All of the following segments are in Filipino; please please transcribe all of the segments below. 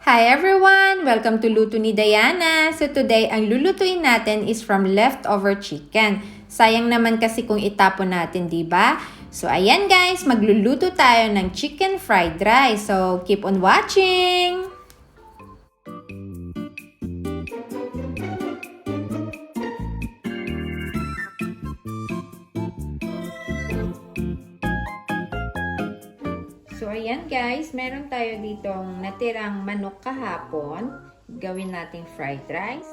Hi everyone! Welcome to LutoNiDiana. So today, ang lulutuin natin is from leftover chicken. Sayang naman kasi kung itapon natin, di ba? So ayan guys, magluluto tayo ng chicken fried rice. So keep on watching! So, ayan guys, meron tayo ditong natirang manok kahapon. Gawin nating fried rice.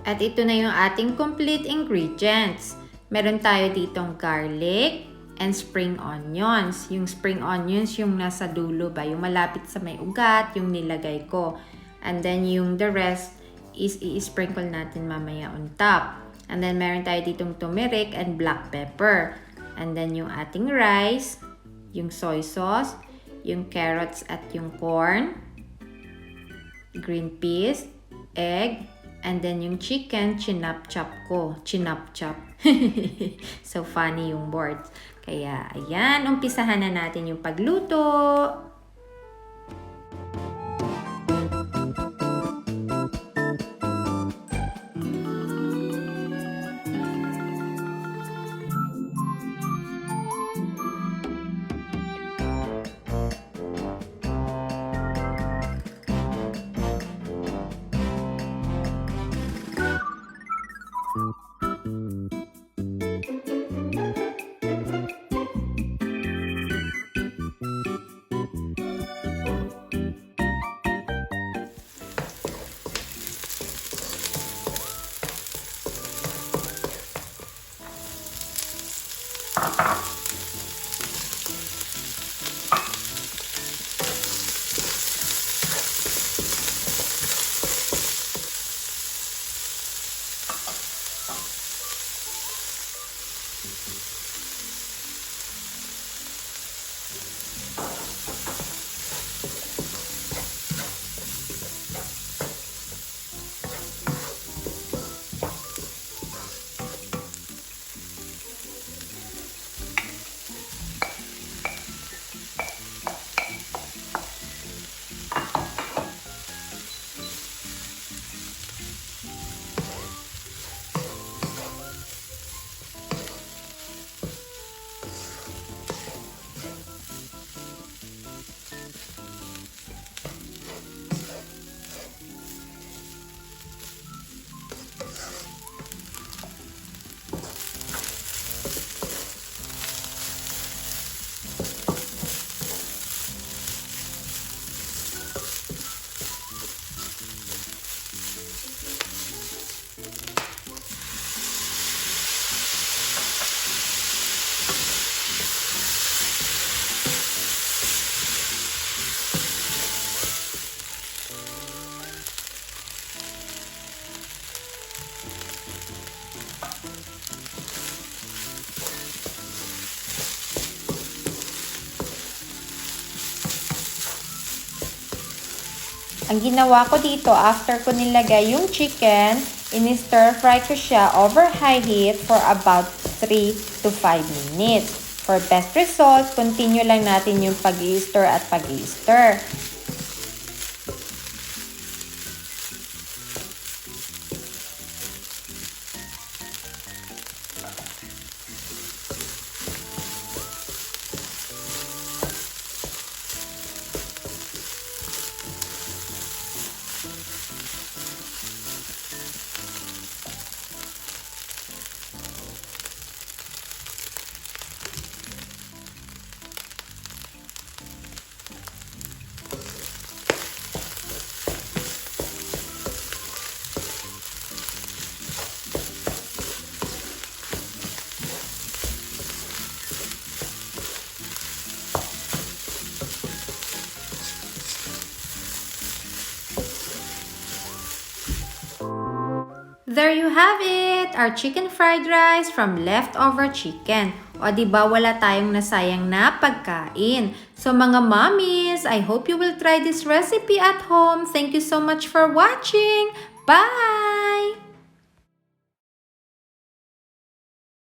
At ito na yung ating complete ingredients. Meron tayo ditong garlic and spring onions. Yung spring onions, yung nasa dulo ba? Yung malapit sa may ugat, yung nilagay ko. And then yung the rest is i-sprinkle natin mamaya on top. And then meron tayo ditong tumeric and black pepper. And then yung ating rice, yung soy sauce, yung carrots at yung corn, green peas, egg, and then yung chicken, chinap-chop ko. Chinap-chop. So funny yung words. Kaya, ayan, umpisahan na natin yung pagluto. Ang ginawa ko dito, after ko nilagay yung chicken, in-stir fry ko siya over high heat for about 3 to 5 minutes. For best result, continue lang natin yung pag-i-stir at pag-i-stir. There you have it! Our chicken fried rice from leftover chicken. O diba wala tayong nasayang na pagkain. So mga mommies, I hope you will try this recipe at home. Thank you so much for watching. Bye!